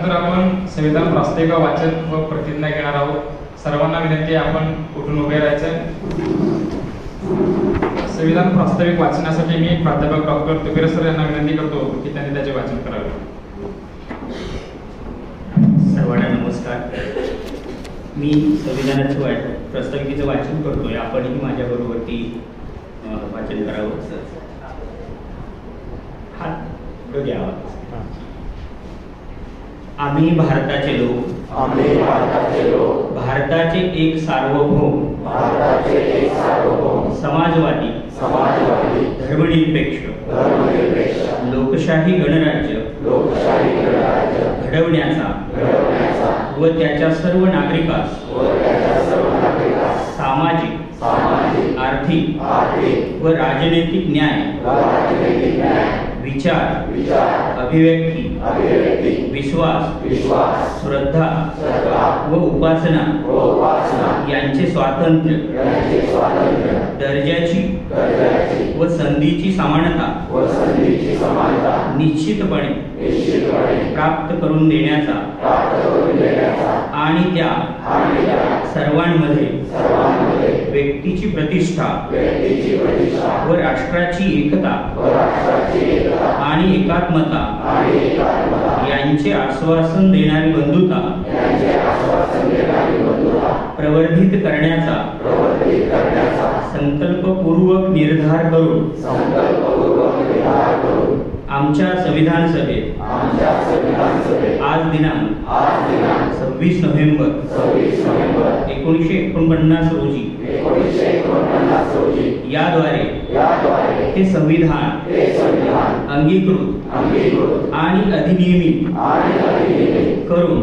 यानंतर आपण संविधान प्रास्ताविक वाचन व प्रतिज्ञा घेणार आहोत. सर्वांना विनंती आहे आपण उठून उभे राहायचं. संविधान प्रास्ताविक वाचण्यासाठी मी प्राध्यापक डॉक्टर तुपेरे सर यांना विनंती करतो की त्यांनी त्याचे वाचन करावे. सर्वांना नमस्कार. मी संविधानाचं प्रास्ताविकेचं वाचन करतोय. आपणही माझ्याबरोबरती वाचन करावं. हात घ्यावा. आम्ही भारताचे लोक भारताचे एक सार्वभौम समाजवादी धर्मनिरपेक्ष लोकशाही गणराज्य घडवण्याचा व त्याच्या सर्व नागरिकास सामाजिक आर्थिक व राजनैतिक न्याय विचार अभिव्यक्ती विश्वास श्रद्धा व उपासना यांचे स्वातंत्र्य दर्जाची व संधीची समानता निश्चितपणे प्राप्त करून देण्याचा आणि त्या सर्वांमध्ये व्यक्तीची प्रतिष्ठा व राष्ट्राची एकता आणि एकात्मता यांचे आश्वासन देणारी बंधुता प्रवर्धित करण्याचा संकल्पपूर्वक निर्धार करून आमच्या संविधान सभेत आज दिनांक 26 नोव्हेंबर 1949 रोजी याद्वारे हे संविधान अंगीकृत आणि अधिनियमित करून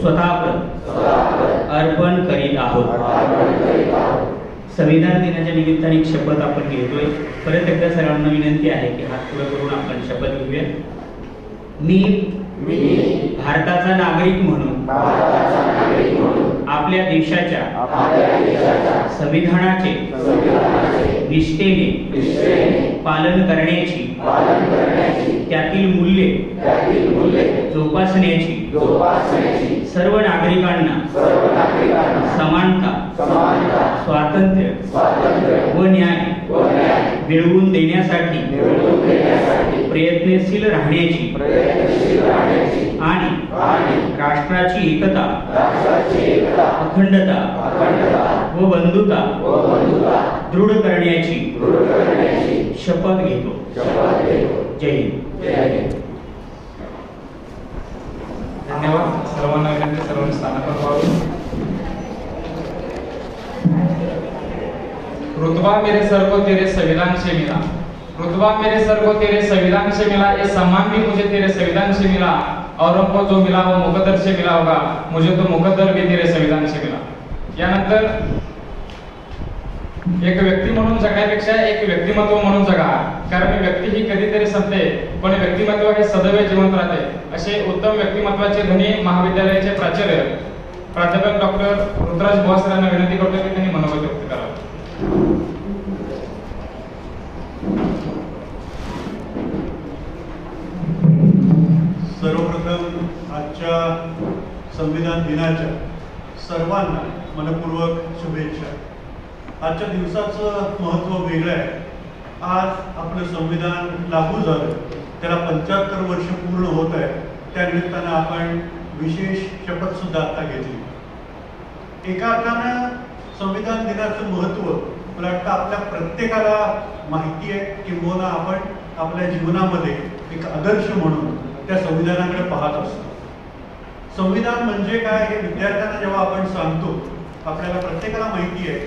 स्वतः अर्पण करीत आहोत. संविधान दिनाच्या निमित्ताने एक शपथ आपण घेतोय. परत एकदा सर्वांना विनंती आहे की हात पुढे करून आपण शपथ घेऊया. मी भारताचा नागरिक म्हणून आपल्या देशाच्या संविधानाचे निष्ठेने पालन करण्याची त्यातील मूल्ये जोपासण्याची सर्व नागरिकांना समानता स्वातंत्र्य व न्याय मिळवून देण्यासाठी प्रयत्नशील राहण्याची आणि राष्ट्राची एकता अखंडता व बंधुता दृढ करण्याची शपथ घेतो. जय हिंद. धन्यवाद. सर्वांना विनंती सर्वांनी स्थानापन्न व्हावे. रुतबा मेरे सर को तेरे संविधान से मिला. रुतबा मेरे सर को तेरे संविधान से मिला. ये सम्मान भी मुझे तेरे संविधान से मिला. औरों को जो मिला वो मुकद्दर से मिला होगा. मुझे तो मुकद्दर भी तेरे संविधान से मिला. यानंतर एक व्यक्ती म्हणून जगण्यापेक्षा एक व्यक्तिमत्व म्हणून जगा. कारण व्यक्ती ही कधीतरी संपते पण व्यक्तिमत्व हे सदैव जिवंत राहते. असे उत्तम व्यक्तिमत्वाचे धनी महाविद्यालयाचे प्राचार्य प्राध्यापक डॉक्टर रुद्राज बुवा यांना विनंती करतो की त्यांनी मनोगत व्यक्त करावे. सर्वप्रथम आजच्या संविधान दिनाच्या सर्वांना मनपूर्वक शुभेच्छा. आजच्या दिवसाचं महत्त्व वेगळं आहे. आज आपलं संविधान लागू झालं, त्याला 75 वर्ष पूर्ण होत आहे. त्या निमित्तानं आपण विशेष शपथ सुद्धा आता घेतली. एका अर्थानं संविधान दिनाचं महत्त्व मला वाटतं आपल्या प्रत्येकाला माहिती आहे. किंबहुना आपण आपल्या जीवनामध्ये एक आदर्श म्हणून त्या संविधानाकडे पाहत असतो. संविधान म्हणजे काय हे विद्यार्थ्यांना जेव्हा आपण सांगतो, आपल्याला प्रत्येकाला माहिती आहे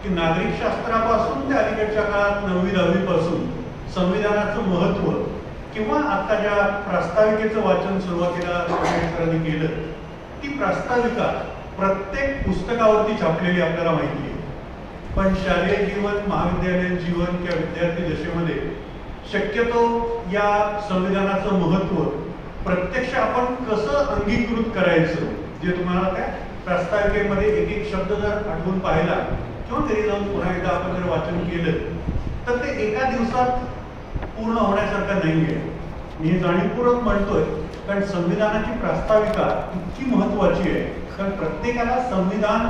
की नागरिक शास्त्रापासून ते अलीकडच्या काळात 9वी-10वी पासून संविधानाचं महत्त्व किंवा आता ज्या प्रास्ताविकेचं वाचन सुरुवातीला सरांनी केलं, ती प्रास्ताविका प्रत्येक पुस्तकावरती छापलेली आपल्याला माहिती आहे. पण शालेय जीवन, महाविद्यालयीन जीवन किंवा विद्यार्थी दशेमध्ये शक्यतो या संविधानाचं महत्त्व प्रत्यक्ष आपण कसं अंगीकृत करायचं, जे तुम्हाला त्या प्रास्ताविकेमध्ये एक एक शब्द जर आठवून पाहिला किंवा तरी जाऊन पुन्हा एकदा आपण जर वाचन केलं तर ते एका दिवसात पूर्ण होण्यासारखं नाही आहे. मी हे जाणीवपूर्वक म्हणतोय कारण संविधानाची प्रास्ताविका इतकी महत्वाची आहे, कारण प्रत्येकाला संविधान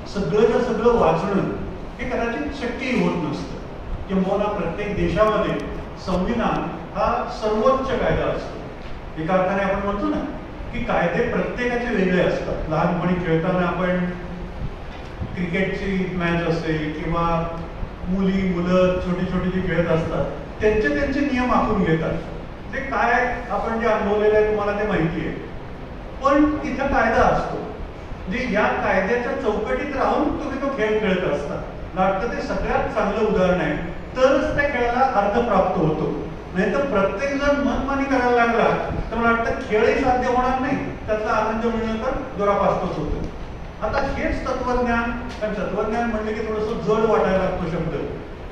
सगळंच्या सगळं वाचणं हे कदाचित शक्यही होत नसतं. किंबहुना प्रत्येक देशामध्ये संविधान हा सर्वोच्च कायदा असतो. एका अर्थाने आपण म्हणतो ना की कायदे प्रत्येकाचे वेगळे असतात. लहानपणी खेळताना आपण क्रिकेटची मॅच असेल किंवा मुलं छोटी छोटी जी खेळत असतात त्यांचे नियम आखून घेतात. ते काय आपण जे अनुभवलेलं आहे तुम्हाला ते माहिती आहे, पण तिथं कायदा असतो. म्हणजे या कायद्याच्या चौकटीत राहून तुम्ही तो खेळ खेळत असता. वाटतं ते सगळ्यात चांगलं उदाहरण आहे. तरच त्या खेळाला अर्थ प्राप्त होतो. नाही तर प्रत्येक जण मनमानी करायला लागला तर मला वाटतं खेळही साध्य होणार नाही, त्याचा आनंद मिळणं तर दुरापास्तच होतं. आता हेच तत्वज्ञान, कारण तत्वज्ञान म्हणलं की थोडंसं जड वाटायला लागतो शब्द.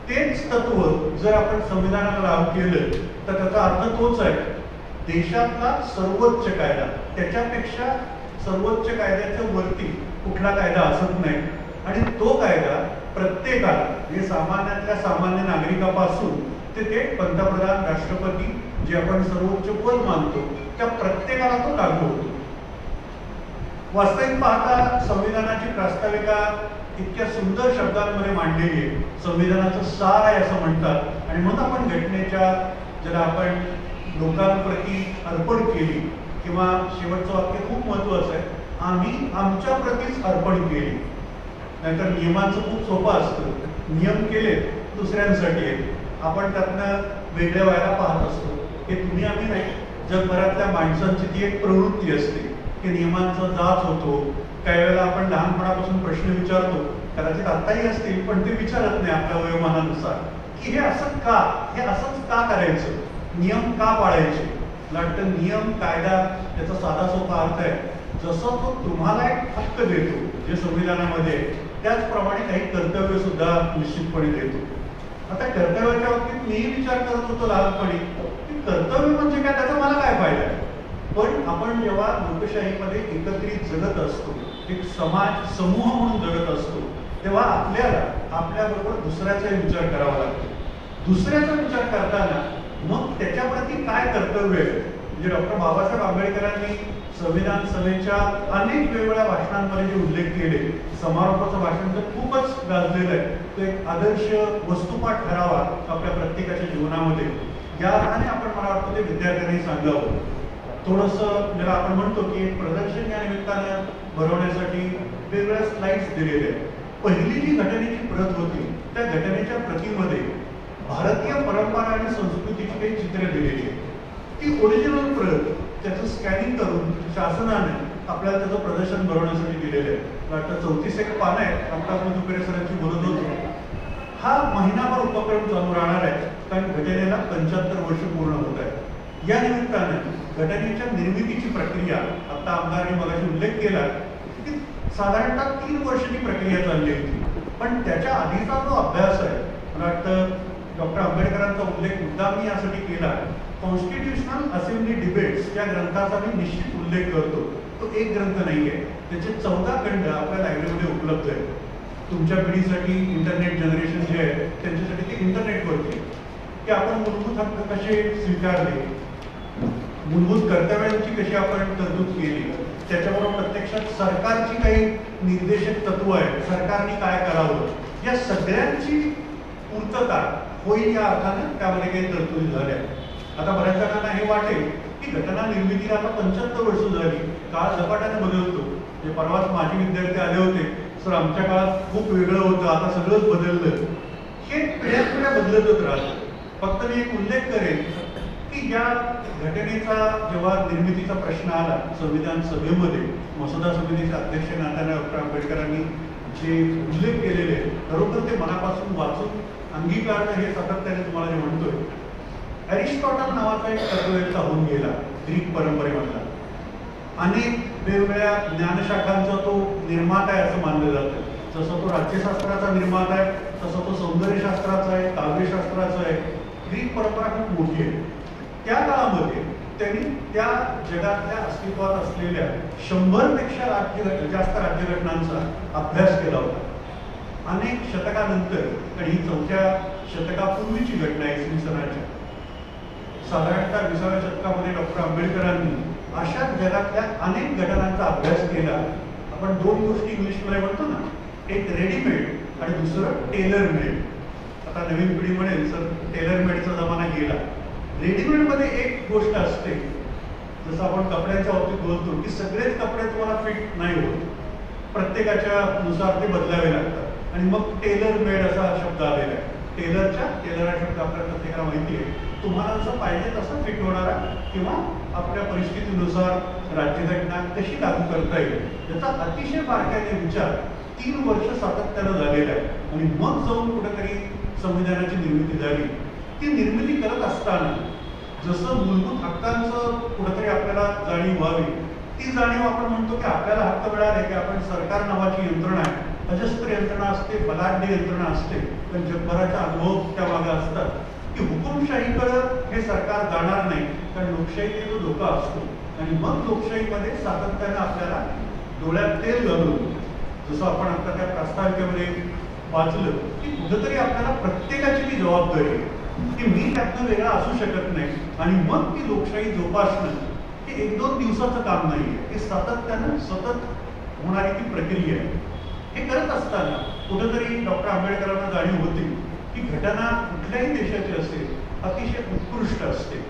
तेच तत्व जर आपण संविधानाला लागू केलं तर त्याचा अर्थ तोच आहे. देशातला सर्वोच्च कायदा, त्याच्यापेक्षा सर्वोच्च कायद्याच्या वरती कुठला कायदा असत नाही. आणि तो कायदा प्रत्येकाला, म्हणजे सामान्यातल्या सामान्य नागरिकापासून ते थेट पंतप्रधान, राष्ट्रपती, जे आपण सर्वोच्च पद मानतो, त्या प्रत्येकाला तो लागू होतो. वास्तविक पाहता संविधानाची प्रास्ताविका इतक्या सुंदर शब्दांमध्ये मांडलेली आहे. संविधानाचं सार आहे असं म्हणतात. आणि म्हणून आपण घटनेच्या ज्याला आपण लोकांप्रती अर्पण केली, किंवा शेवटचं वाक्य खूप महत्वाचं आहे, आम्ही आमच्या प्रतीच अर्पण केली. नाहीतर नियमांचं खूप सोपं असतं. नियम केले दुसऱ्यांसाठी आहे, आपण त्यातनं वेगळ्या व्हायला पाहत असतो. हे तुम्ही आम्ही नाही, जगभरातल्या माणसांची ती एक प्रवृत्ती असते की नियमांचा जाच होतो. काही वेळेला आपण लहानपणापासून प्रश्न विचारतो, कदाचित आत्ताही असतील, पण ते विचारत नाही आपल्या वयोमानानुसार की हे असं का, हे असंच का करायचं, नियम का पाळायचे. मला वाटतं नियम, कायदा याचा साधा सोपा अर्थ आहे, जसं तो तुम्हाला एक हक्क देतो जे संविधानामध्ये, त्याचप्रमाणे काही कर्तव्य सुद्धा निश्चितपणे देतो. आता कर्तव्याच्या बाबतीत मी विचार करत होतो लहानपणी की कर्तव्य म्हणजे काय, त्याचा मला काय फायदा आहे. पण आपण जेव्हा लोकशाहीमध्ये एकत्रित जगत असतो, एक समाज समूह म्हणून जगत असतो, तेव्हा आपल्याला आपल्याबरोबर दुसऱ्याचा विचार करावा लागतो. दुसऱ्याचा विचार करताना मग त्याच्याप्रती काय कर्तव्य आहे. म्हणजे डॉक्टर बाबासाहेब आंबेडकरांनी संविधान सभेच्या अनेक वेगवेगळ्या भाषणांमध्ये जे उल्लेख केले, समारोपाचं भाषण तर खूपच गाजलेलं आहे. तो एक आदर्श वस्तुपाठ ठरावा आपल्या प्रत्येकाच्या जीवनामध्ये. या अर्थाने आपण, मला वाटतं, ते विद्यार्थ्यांनी सांगावं. थोडंसं ज्याला आपण म्हणतो की एक प्रदर्शन या निमित्तानं भरवण्यासाठी वेगवेगळ्या स्लाइड्स दिलेल्या आहेत. पहिली जी घटनेची प्रत होती त्या घटनेच्या प्रतीमध्ये भारतीय परंपरा आणि संस्कृतीची काही चित्र दिलेली आहे. ती ओरिजिनल प्रत त्याचं स्कॅनिंग करून शासनाने आपल्याला त्याचं प्रदर्शन भरवण्यासाठी दिलेलं आहे. वाटतं 34 एक पानं आहेत. आत्ता दुपेरे सरांची बोलत होतो. हा महिनाभर उपक्रम चालू राहणार आहे, कारण घटनेला 75 वर्ष पूर्ण होत आहे. या निमित्ताने घटनेच्या निर्मितीची प्रक्रिया, आता आमदारांनी मगाशी उल्लेख केला की साधारणतः 3 वर्षाची प्रक्रिया चालली होती. पण त्याच्या आधीचा जो अभ्यास आहे, मला वाटतं डॉक्टर आंबेडकरांचा उल्लेख मुद्दा मी यासाठी केला. कॉन्स्टिट्युशनल असेंब्ली डिबेट्स या ग्रंथाचा मी निश्चित उल्लेख करतो. तो एक ग्रंथ नाही आहे, त्याचे 14 खंड आपल्या लायब्ररीमध्ये उपलब्ध आहेत. तुमच्या पिढीसाठी इंटरनेट जनरेशन जे आहे त्यांच्यासाठी ते इंटरनेटवरती, की आपण मूलभूत हक्क कसे स्वीकारले, मूलभूत कर्तव्यांची कशी आपण तरतूद केली, त्याच्याबरोबर प्रत्यक्षात सरकारची काही निर्देशक तत्व आहेत, सरकारने काय करावं, या सगळ्यांची पूर्तता होईल या अर्थानं त्यामध्ये काही तरतुदी झाल्या. आता बऱ्याच जणांना हे वाटेल की घटना निर्मितीला आता 75 वर्ष झाली, काळ झपाट्याने बदलतो. जे परवाच माझे विद्यार्थी आले होते, सर आमच्या काळात खूप वेगळं होतं, आता सगळंच बदललं. हे पिढ्या बदलतच राहतं. फक्त मी एक उल्लेख करेन की या घटनेचा जेव्हा निर्मितीचा प्रश्न आला संविधान सभेमध्ये, मसुदा समितीच्या अध्यक्ष नात्याने डॉक्टर आंबेडकरांनी जे उल्लेख केलेले आहे, खरोखर ते मनापासून वाचून अंगीकारणं हे सातत्याने तुम्हाला जे म्हणतोय. अरिस्टॉटल नावाचा एक तत्ववेत्ता होऊन गेला ग्रीक परंपरेमधला. अनेक वेगवेगळ्या ज्ञानशाखांचा तो निर्माता आहे असं मानलं जातं. जसं तो राज्यशास्त्राचा निर्माता आहे, तसं तो सौंदर्यशास्त्राचा आहे, काव्यशास्त्राचा आहे. ग्रीक परंपरा खूप मोठी आहे. त्या काळामध्ये त्यांनी त्या जगातल्या अस्तित्वात असलेल्या 100 पेक्षा जास्त राज्यघटनांचा अभ्यास केला होता. अनेक शतकानंतर, आणि ही 4थ्या शतकापूर्वीची घटना आहे इसवी सनाच्या, साधारणतः 20व्या शतकामध्ये डॉक्टर आंबेडकरांनी अशा जगातल्या अनेक घटनांचा अभ्यास केला. आपण दोन गोष्टी इंग्लिशमध्ये म्हणतो ना, एक रेडीमेड आणि दुसरं टेलर मेड. आता नवीन पिढी म्हणेल सर टेलर मेडचा जमाना गेला. रेडीमेडमध्ये एक गोष्ट असते, जसं आपण कपड्यांच्या बाबतीत बोलतो की सगळेच कपडे तुम्हाला फिट नाही होत, प्रत्येकाच्या नुसार ते बदलावे लागतात. आणि मग टेलर मेड असा शब्द आलेला आहे. टेलर हा शब्द आपल्याला प्रत्येकाला माहिती आहे. तुम्हाला जसं पाहिजे तसं फिट होणारा किंवा आपल्या परिस्थितीनुसार राज्यघटना कशी लागू करता येईल याचा अतिशय बारकाईने विचार 3 वर्ष सातत्यानं झालेला आहे. आणि मग जाऊन कुठेतरी संविधानाची निर्मिती झाली. ती निर्मिती करत असताना जसं मूलभूत हक्कांचं कुठेतरी आपल्याला जाणीव व्हावी, ती जाणीव आपण म्हणतो की आपल्याला हक्क मिळाले की आपण सरकार नावाची यंत्रणा आहे, अजस्त्र यंत्रणा असते, बलाढ्य यंत्रणा असते, पण जगभराचा अनुभव त्या मागे असतात की हुकुमशाहीकडं हे सरकार जाणार नाही, कारण लोकशाहीचा जो धोका असतो. आणि मग लोकशाहीमध्ये सातत्यानं आपल्याला डोळ्यात तेल घालून, जसं आपण आता त्या प्रास्ताविकेमध्ये वाचलं की कुठेतरी आपल्याला प्रत्येकाची ती जबाबदारी आहे की मी त्यातनं वेगळा असू शकत नाही. आणि मग ती लोकशाही जोपासणं हे 1-2 दिवसाचं काम नाही आहे, हे सातत्यानं सतत होणारी ती प्रक्रिया आहे. हे करत असताना कुठेतरी डॉक्टर आंबेडकरांना जाणीव होती की घटना कुठल्याही देशाची असेल अतिशय उत्कृष्ट असते,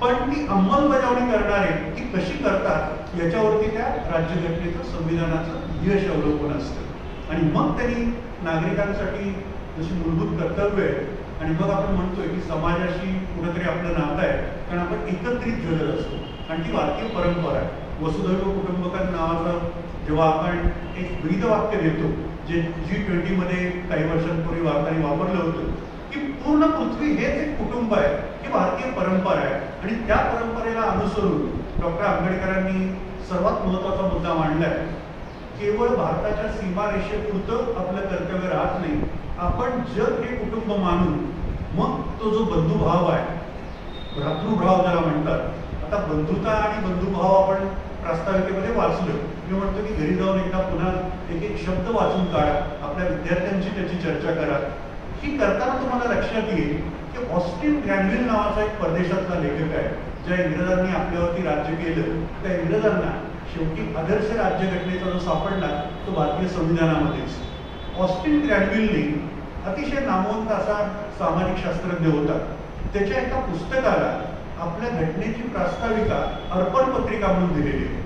पण ती अंमलबजावणी करणारे ती कशी करतात याच्यावरती त्या राज्यघटनेचं, संविधानाचं यश अवलंबून असतं. आणि मग त्यांनी नागरिकांसाठी जशी मूलभूत कर्तव्य आहे, आणि मग आपण म्हणतोय की समाजाशी कुठेतरी आपलं नातं आहे, कारण आपण एकत्रित जगत असतो. आणि ती भारतीय परंपरा आहे. वसुधैव कुटुंबकम नावाचं जेव्हा आपण एक ब्रीद वाक्य देतो, जे G20 मध्ये काही वर्षांपूर्वी भारताने वापरलं होतं की पूर्ण पृथ्वी हेच एक कुटुंब आहे, ही भारतीय परंपरा आहे. आणि त्या परंपरेला अनुसरून डॉक्टर आंबेडकरांनी सर्वात महत्त्वाचा मुद्दा मांडलाय, केवळ भारताच्या सीमारेषेपुरतं आपलं कर्तव्य राहत नाही, आपण जग हे कुटुंब मानून मग तो जो बंधुभाव आहे, भ्रातृभाव ज्याला म्हणतात. आता बंधुता आणि बंधुभाव आपण प्रास्ताविकेमध्ये वाचलं. मी म्हणतो की घरी जाऊन एकदा पुन्हा एक शब्द वाचून काढा, आपल्या विद्यार्थ्यांची त्याची चर्चा करा. ही करताना तुम्हाला लक्षात येईल की ऑस्टिन ग्रॅनव्हिल नावाचा एक परदेशातला लेखक आहे, ज्या इंग्रजांनी आपल्यावरती राज्य केलं. त्या इंग्रजांना शेवटी आदर्श राज्यघटनेचा जो सापडला तो भारतीय संविधानामध्येच. ऑस्टिन ग्रॅनव्हिलने अतिशय नामवंत असा सामाजिक शास्त्रज्ञ होता. त्याच्या एका पुस्तकाला आपल्या घटनेची प्रास्ताविका अर्पण पत्रिका म्हणून दिलेली आहे.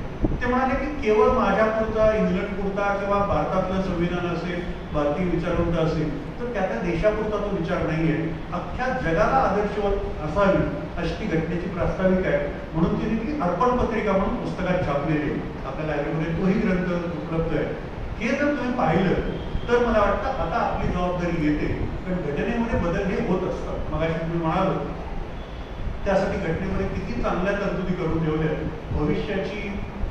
ते म्हणाले की केवळ माझ्यापुरता, इंग्लंडपुरता किंवा भारतातलं संविधान असेल, भारतीय विचारवंत असेल, तर त्या देशापुरता तो विचार नाहीये, अख्ख्या जगाला आदर्शवत असावी अशी ती घटनेची प्रास्ताविका आहे. म्हणून तिने ती अर्पण पत्रिका म्हणून पुस्तकात छापलेली आहे. आपल्या लायब्ररीमध्ये तोही ग्रंथ उपलब्ध आहे. हे जर तुम्ही पाहिलं तर मला वाटतं आता आपली जबाबदारी येते, कारण घटनेमध्ये बदल हे होत असतात. मगाशी तुम्ही म्हणालो त्यासाठी घटनेमध्ये किती चांगल्या तरतुदी करून ठेवल्या. भविष्याची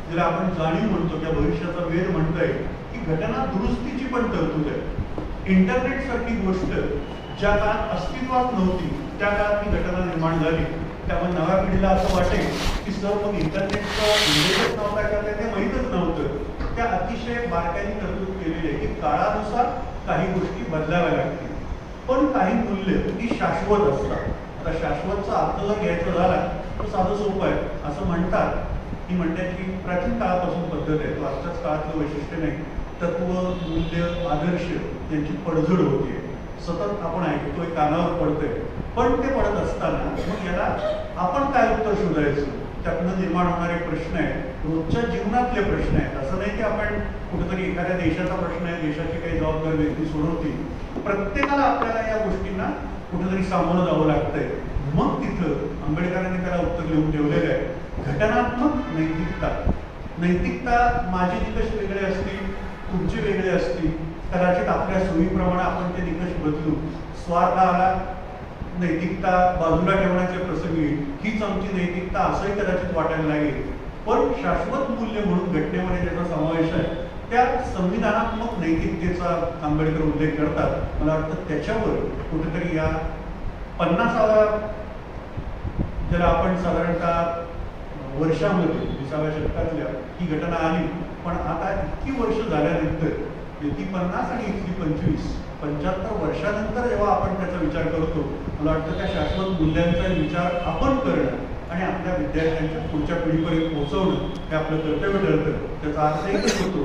ज्याला आपण जाणीव म्हणतो किंवा भविष्याचा वेध म्हणता येईल की घटना दुरुस्तीची पण तरतूद आहे. इंटरनेट सारखी गोष्ट ज्या काळात अस्तित्वात नव्हती त्या काळात ही घटना निर्माण झाली. त्यामुळे नव्या पिढीला असं वाटेल की सर मग इंटरनेटचा उल्लेखच नव्हता का, ते माहीतच नव्हतं. त्या अतिशय बारकाईने तरतूद केलेली आहे की काळानुसार काही गोष्टी बदलाव्या लागतील, पण काही मूल्य ही शाश्वत असतात. आता शाश्वतचा अर्थ जर घ्यायचा झाला तर साधं सोपं आहे. असं म्हणतात, ही म्हणण्याची प्राचीन काळापासून पद्धत आहे, तो आजच्याच काळातलं वैशिष्ट्य नाही. तत्व, मूल्य, आदर्श यांची पडझड होते. सतत आपण ऐकतोय, कानावर पडतोय, पण ते पडत असताना मग याला आपण काय उत्तर शोधायचं, त्यातनं निर्माण होणारे प्रश्न आहेत, रोजच्या जीवनातले प्रश्न आहेत. असं नाही की आपण कुठेतरी एखाद्या देशाचा प्रश्न आहे, देशाची काही जबाबदार व्यक्ती सोडवतील. प्रत्येकाला आपल्याला या गोष्टींना कुठेतरी सामोरं जावं लागतंय. मग तिथं आंबेडकरांनी त्याला उत्तर लिहून ठेवलेलं आहे, घटनात्मक नैतिकता. नैतिकता माझे निकष वेगळे असतील, तुमचे वेगळे असतील, कदाचित आपल्या सोयीप्रमाणे आपण ते निकष बदलू. स्वार्थाला नैतिकता बाजूला ठेवण्याच्या प्रसंगी हीच आमची नैतिकता असंही कदाचित वाटायला लागेल. पण शाश्वत मूल्य म्हणून घटनेमध्ये ज्याचा समावेश आहे त्या संविधानात्मक नैतिकतेचा आंबेडकर उल्लेख करतात. मला वाटतं त्याच्यावर कुठेतरी या 50व्या ज्याला आपण साधारणतः वर्षामध्ये 20व्या शतकातल्या ही घटना आली, पण आता इतकी वर्ष झाल्यानंतर ती 50 आणि इथली 25-75 वर्षानंतर जेव्हा आपण त्याचा विचार करतो, मला वाटतं त्या शाश्वत मूल्यांचा विचार आपण करणं आणि आपल्या विद्यार्थ्यांच्या पुढच्या पिढीपर्यंत पोहोचवणं हे आपलं कर्तव्य ठरतं. त्याचा अर्थ एकच होतो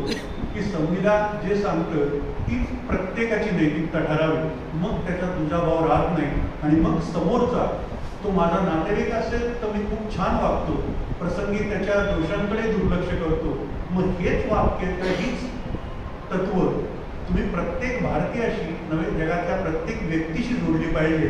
की संविधान जे सांगतं ती प्रत्येकाची नैतिकता ठरावी, मग त्याच्यात दुजाभाव राहत नाही आणि मग समोरचा तो माझा नातेवाईक असेल तर मी खूप छान वागतो, प्रसंगी त्याच्या दोषांकडे दुर्लक्ष करतो, मग हेच वाक्य हीच तत्व तुम्ही प्रत्येक भारतीयाशी नव्हे जगातल्या प्रत्येक व्यक्तीशी जोडली पाहिजे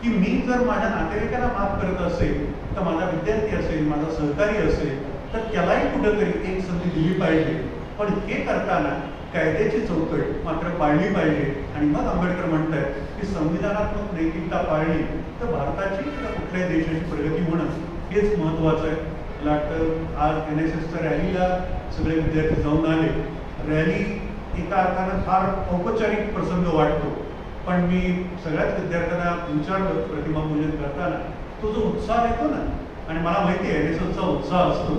की मी जर माझ्या नातेवाईकाला माफ करत असेल तर माझा विद्यार्थी असेल, माझा सहकारी असेल तर त्यालाही कुठंतरी एक संधी दिली पाहिजे. पण हे करताना कायद्याची चौकट मात्र पाळली पाहिजे. आणि मग आंबेडकर म्हणतात की संविधानात्मक नैतिकता पाळली तर भारताची किंवा कुठल्याही देशाची प्रगती होणं हेच महत्त्वाचं आहे. मला वाटतं आज NSSच्या रॅलीला सगळे विद्यार्थी जाऊन आले. रॅली एका अर्थानं फार औपचारिक प्रसंग वाटतो, पण मी सगळ्याच विद्यार्थ्यांना विचारलं प्रतिमापूजन करताना तो जो उत्साह येतो ना, आणि मला माहिती आहे NSSचा उत्साह असतो,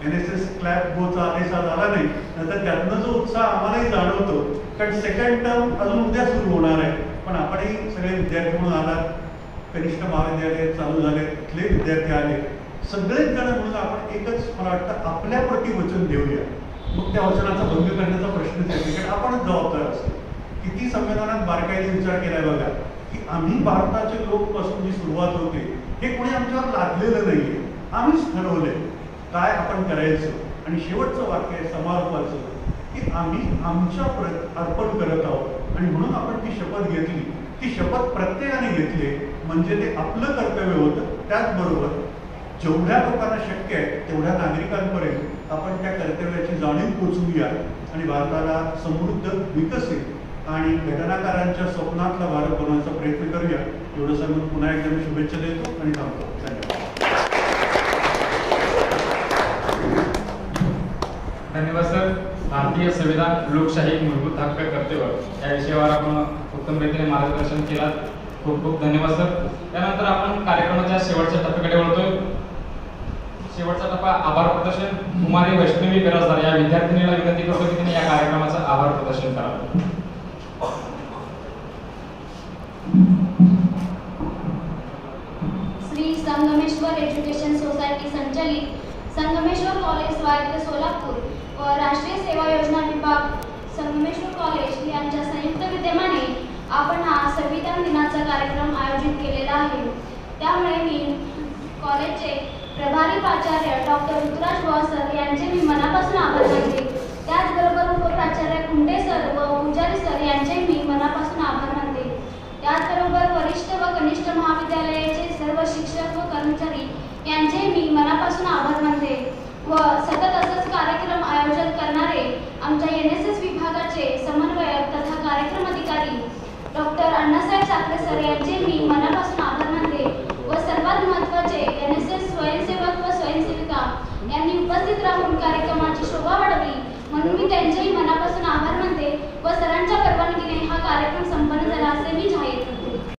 NSS क्लॅप गोचा आदेश आज आला नाही, नंतर त्यातनं जो उत्साह आम्हालाही जाणवतो, कारण सेकंड टर्म अजून उद्या सुरू होणार आहे. पण आपणही सगळे विद्यार्थी म्हणून आलात, कनिष्ठ महाविद्यालय चालू झाले, तिथले विद्यार्थी आले, सगळेच जण म्हणून आपण एकच मला वाटतं आपल्याप्रती वचन देऊया. मग त्या वचनाचा भंग करण्याचा प्रश्नच येतो, कारण आपणच जबाबदार असतो. किती संविधानात बारकाईने विचार केलाय बघा की आम्ही भारताचे लोक पासून जी सुरुवात होते हे कोणी आमच्यावर लादलेलं नाहीये, आम्हीच ठरवलंय काय आपण करायचं. आणि शेवटचं वाक्य आहे समारोपाचं की आम्ही आमच्या अर्पण करत आहोत. आणि म्हणून आपण ती शपथ घेतली, ती शपथ प्रत्येकाने घेतली म्हणजे ते आपलं कर्तव्य होतं. त्याचबरोबर जेवढ्या लोकांना शक्य आहे तेवढ्या नागरिकांपर्यंत आपण त्या कर्तव्याची जाणीव पोचवूया आणि भारताला समृद्ध, विकसित आणि घटनाकारांच्या स्वप्नातला भारत बनवण्याचा प्रयत्न करूया. एवढं सांगून पुन्हा एकदा मी शुभेच्छा देतो आणि थांबतो. धन्यवाद सर. भारतीय संविधान, लोकशाही, मूलभूत हक्क, कर्तव्य या विषयावर आपण उत्तम रीतीने मार्गदर्शन केलं. खूप खूप धन्यवाद सर. त्यानंतर आपण कार्यक्रमाच्या शेवटच्या टप्प्याकडे वळतोय. शेवटचा टप्पा आभार प्रदर्शन. कुमारी वैष्णवी बिराजदार या विद्यार्थिनीला विनंती करतो की तिने या करायचं आभार प्रदर्शन करावं. श्री संगमेश्वर एज्युकेशन सोसायटी संचालित संगमेश्वर कॉलेज स्वायत्त सोलापूर व राष्ट्रीय सेवा योजना विभाग संगमेश्वर कॉलेज यांच्या संयुक्त विद्यमाने आपण हा संविधान दिनाचा कार्यक्रम आयोजित केलेला आहे. त्यामुळे मी कॉलेजचे प्रभारी प्राचार्य डॉक्टर ऋतुराज बुवा सर यांचे मी मनापासून आभार मानते. त्याचबरोबर उपप्राचार्य कुंडे सर व पुजारी सर यांचे मी मनापासून आभार मानते. त्याचबरोबर वरिष्ठ व कनिष्ठ महाविद्यालयाचे सर्व शिक्षक व कर्मचारी यांचे मी मनापासून आभार मानते. व सतत असंच कार्यक्रम आयोजन करणारे आमच्या NSS विभागाचे समन्वयक तथा कार्यक्रम अधिकारी डॉक्टर अण्णासाहेब साखरे सर यांचे मी